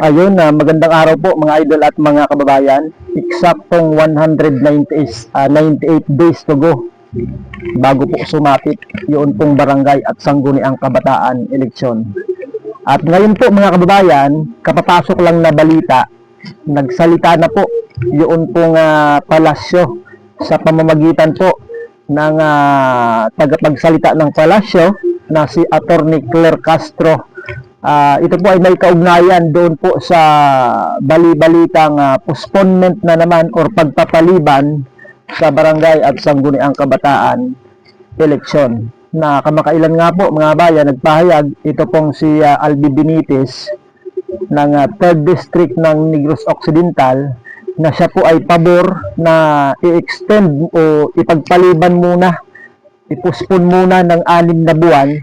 Ayun, magandang araw po mga idol at mga kababayan. Eksaktong 98 days to go bago po sumapit yun pong barangay at sangguniang kabataan eleksyon. At ngayon po mga kababayan, kapapasok lang na balita, nagsalita na po yun pong palasyo sa pamamagitan po ng tagapagsalita ng palasyo na si Attorney Claire Castro. Ito po ay may kaugnayan doon po sa bali-balitang postponement na naman or pagpapaliban sa barangay at sangguniang kabataan eleksyon. Na kamakailan nga po mga bayan, nagpahayag ito pong si Albi Benitez ng 3rd District ng Negros Occidental na siya po ay pabor na i-extend o ipagpaliban muna, i-postpone muna ng 6 na buwan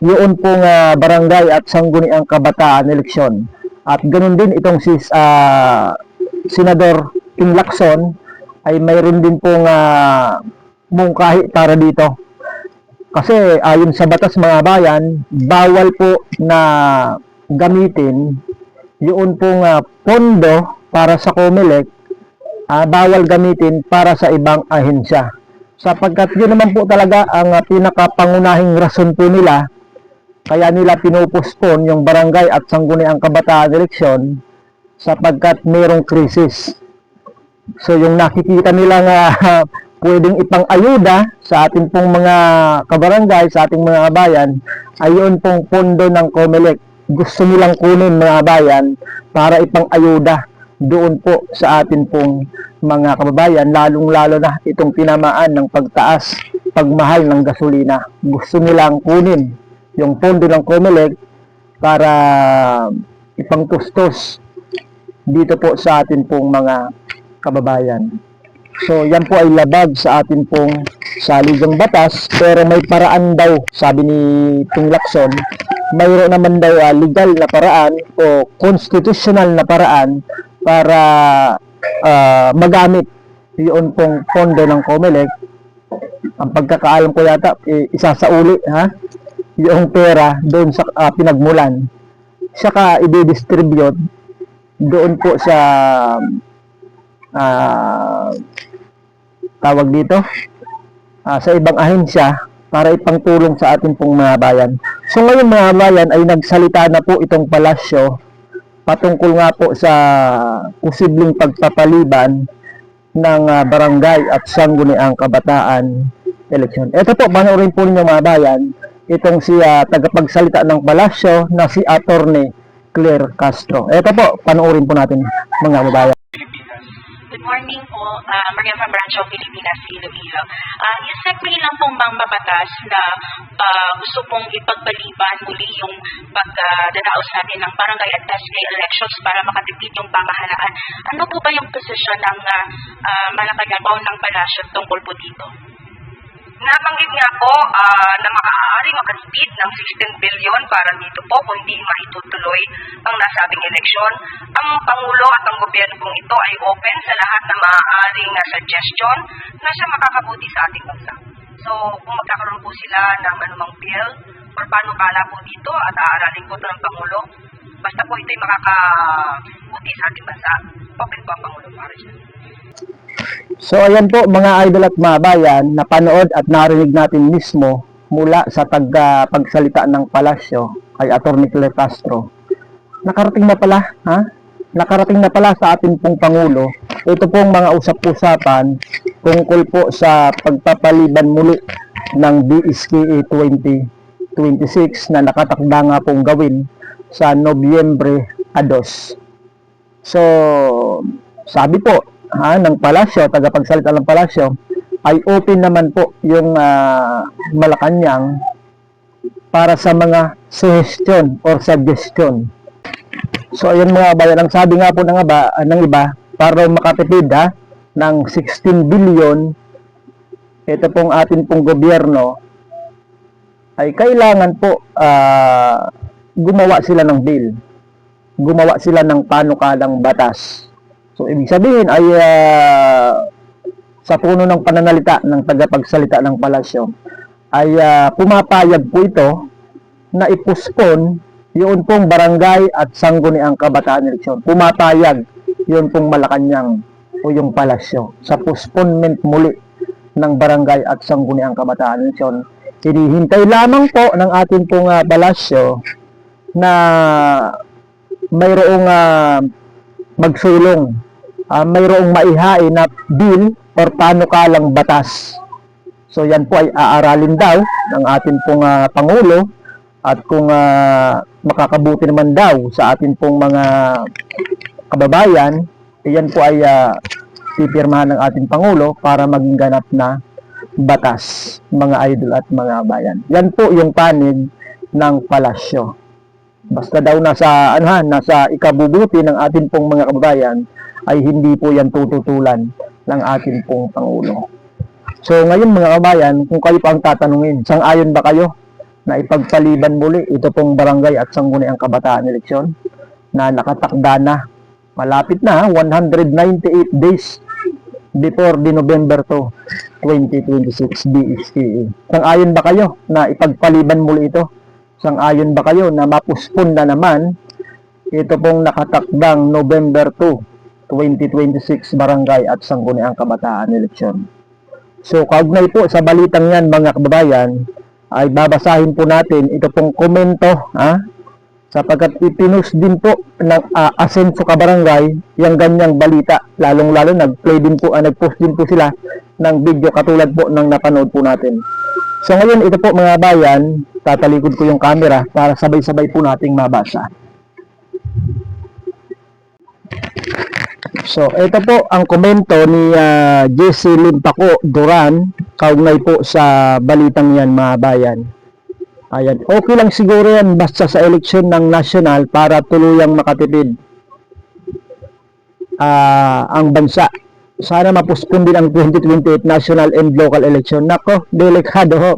yun pong barangay at sangguniang kabataan eleksyon. At ganoon din itong si Senador King Lacson ay mayroon din pong mungkahi para dito. Kasi ayon sa batas mga bayan, bawal po na gamitin yun pong pondo para sa COMELEC, bawal gamitin para sa ibang ahensya. Sapagkat yun naman po talaga ang pinakapangunahing rason po nila kaya nila pinupospon yung barangay at sangguniang kabataan eleksyon sapagkat mayroong krisis. So yung nakikita nila nga pwedeng ipang-ayuda sa ating pong mga kabarangay, sa ating mga bayan, ay yun pong pondo ng COMELEC. Gusto nilang kunin mga bayan para ipang-ayuda doon po sa atin pong mga kababayan, lalong-lalo na itong tinamaan ng pagtaas, pagmahal ng gasolina. Gusto nilang kunin yung pondo ng COMELEC para ipangtustos dito po sa atin pong mga kababayan. So yan po ay labag sa atin pong saligang batas, pero may paraan daw, sabi ni King Lacson, mayroon naman daw legal na paraan o constitutional na paraan para magamit yun pong pondo ng COMELEC. Ang pagkakaalam ko yata, isasauli yung pera doon sa pinagmulan. Saka i-distribute doon po sa tawag dito sa ibang ahensya para ipangtulong sa ating pong mga bayan. So ngayon mga bayan ay nagsalita na po itong palasyo patungkol nga po sa posibleng pagpapaliban ng barangay at sangguniang kabataan eleksyon. Ito po, panoorin po ninyo mga bayan, itong si tagapagsalita ng palasyo na si Attorney Claire Castro. Ito po, panoorin po natin mga bayan. Good morning po, Maria from Branch of Pilipinas, Iloilo. Yung segment lang pong batas na gusto pong ipagpaliban muli yung pagdadaos natin ng barangay at SK elections para makatipid yung pamahalaan. Ano po ba yung posisyon ng Malacanang ng Palasyo tungkol po dito? Nabanggit nga po na makaaari makatipid ng 16 billion para dito po kung hindi maitutuloy ang nasabing eleksyon. Ang Pangulo at ang gobyerno pong ito ay open sa lahat na maaaring suggestion na siya makakabuti sa ating bansa. So kung magkakaroon po sila ng anumang bill or panukala po dito at aaralin po ito ng Pangulo, basta po ito'y makakabuti sa ating bansa, open po ang Pangulo para siya. So ayan po mga idol at mga bayan, napanood at narinig natin mismo mula sa pagsalita ng palasyo kay Attorney Claire Castro. Nakarating na pala, nakarating na pala sa ating pong Pangulo ito pong mga usap-usapan tungkol po sa pagpapaliban muli ng BSKA 2026 na nakatakda nga pong gawin sa Nobyembre 2. So sabi po ng palasyo, tagapagsalita ng palasyo, ay open naman po yung Malacanang para sa mga suggestion or suggestion. So ayun mga bayan, ang sabi nga po ng iba, para makatipid ng 16 billion, ito pong atin pong gobyerno ay kailangan po gumawa sila ng bill, gumawa sila ng panukalang batas. So, ibig sabihin ay sa puno ng pananalita ng tagapagsalita ng palasyo ay pumapayag po ito na i-postpone yun pong barangay at sangguniang kabataan eleksyon. Pumapayag yun pong Malacanang o yung palasyo sa postponement muli ng barangay at sangguniang kabataan eleksyon. Hinihintay lamang po ng ating pong palasyo na mayroong magsulong, mayroong maihain na bill or panukalang batas. So yan po ay aaralin daw ng ating pong Pangulo, at kung makakabuti naman daw sa ating pong mga kababayan, yan po ay pipirmahan ng ating Pangulo para maging ganap na batas, mga idol at mga bayan. Yan po yung panig ng palasyo. Basta daw nasa ikabubuti ng ating pong mga kababayan, ay hindi po yan tututulan ng ating pong Pangulo. So ngayon mga kababayan, kung kayo pa ang tatanungin, sang-ayon ba kayo na ipagpaliban muli ito pong barangay at sangguniang kabataan eleksyon na nakatakda na, malapit na 198 days before the November 2, 2026 BSKE. Sang-ayon ba kayo na ipagpaliban muli ito? Sang-ayon ba kayo na mapuspon na naman ito pong nakatakdang November 2, 2026 barangay at sangguniang kabataan eleksyon? So kaugnay po sa balitang yan mga kababayan, ay babasahin po natin ito pong komento, sapagkat ipinus din po ng Asenso Kabarangay yung ganyang balita, lalong-lalo nag-post din po sila ng video katulad po ng napanood po natin. So ngayon ito po mga bayan, tatalikod ko yung camera para sabay-sabay po nating mabasa. So ito po ang komento ni Jesse Limpaco Duran, kaugnay po sa balitang yan mga bayan. Ayan, okay lang siguro yan basta sa eleksyon ng national para tuluyang makatipid ang bansa. Sana mapuspon din ang 2028 national and local election. Nako, delikado ho.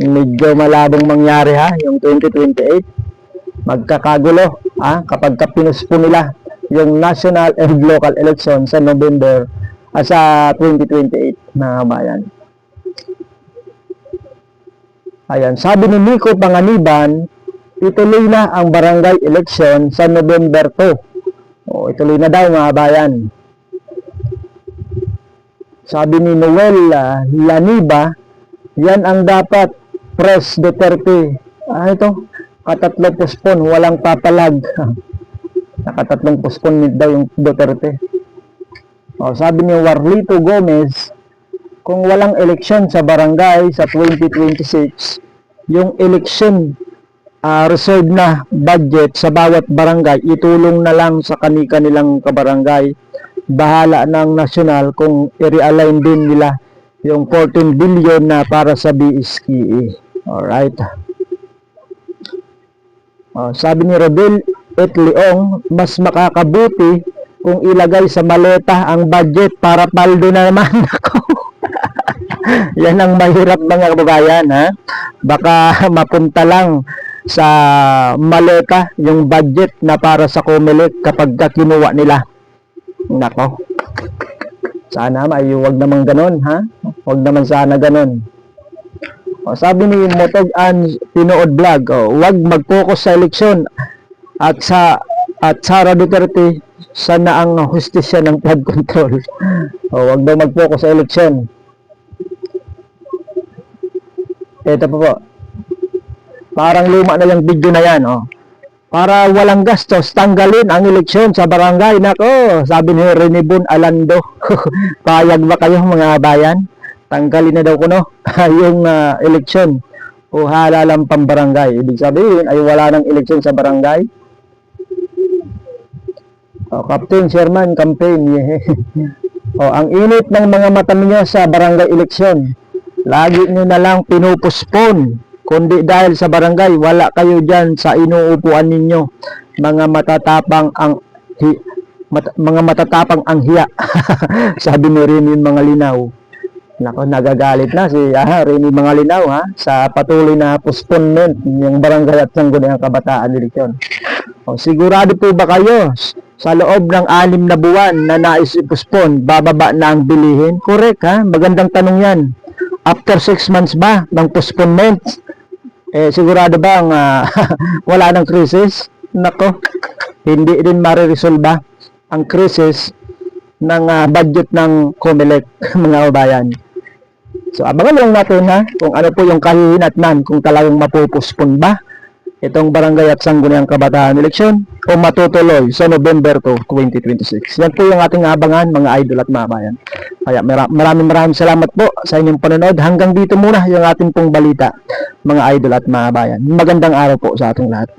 Medyo malabong mangyari yung 2028. Magkakagulo kapag pinuspon nila yung national and local election sa November sa 2028 mga bayan. Ayan, sabi ni Nico Panganiban, ituloy na ang barangay election sa November 2. Ituloy na daw mga bayan. Sabi ni Noel Laniba, yan ang dapat Pres Duterte. Ito, katatlo pospon, walang papalag. Nakatatlong pospon daw yung Duterte. Sabi ni Warlito Gomez, kung walang eleksyon sa barangay sa 2026, yung election reserve na budget sa bawat barangay, itulong na lang sa kanilang kabarangay. Bahala ng nasyonal kung i-realign din nila yung 14 billion na para sa BSKE. Alright. Sabi ni Rodel et Leong, mas makakabuti kung ilagay sa maleta ang budget para paldo na naman ako. Yan ang mahirap mga kababayan, baka mapunta lang sa maleta yung budget na para sa COMELEC kapag kinuha nila. Nako, sana wag naman ganon, wag naman sana ganon. Sabi ni Motog An Pinood Vlog, wag mag-focus sa eleksyon at Sara Duterte, sana ang hustisya ng flood control. Wag daw mag-focus sa eleksyon. Ito po. Parang luma na yung video na yan, Para walang gastos, tanggalin ang eleksyon sa barangay. Nako, sabi ni Rene Bon Alando. Payag ba kayo mga bayan? Tanggalin na daw kuno yung eleksyon o halalang pambarangay. Ibig sabihin ay wala nang eleksyon sa barangay. Captain Sherman campaign. Ang init ng mga mata niyo sa barangay eleksyon. Lagi nyo na lang pinupuspon. Kundi dahil sa barangay, wala kayo dyan sa inuupuan ninyo. Mga matatapang ang hiya. Sabi ni Rene Mangalinaw. Nako, nagagalit na si Rene Mangalinaw sa patuloy na postponement ng barangay at sangguniang kabataan eleksyon. Sigurado po ba kayo sa loob ng 6 na buwan na nais i-postpone, bababa na ang bilihin? Correct magandang tanong yan. After 6 months ba ng postponement? Sigurado bang wala ng krisis? nako, hindi din mariresolba ang krisis ng budget ng COMELEC, mga kabayan. So abangan lang natin ha kung ano po yung kahihinatnan, kung talagang mapupuspon ba itong barangay at sangguniang kabataan eleksyon o matutuloy sa November 2, 2026. Yan po yung ating abangan, mga idol at mga bayan. Kaya maraming salamat po sa inyong panonood. Hanggang dito muna yung ating pong balita, mga idol at mga bayan. Magandang araw po sa ating lahat.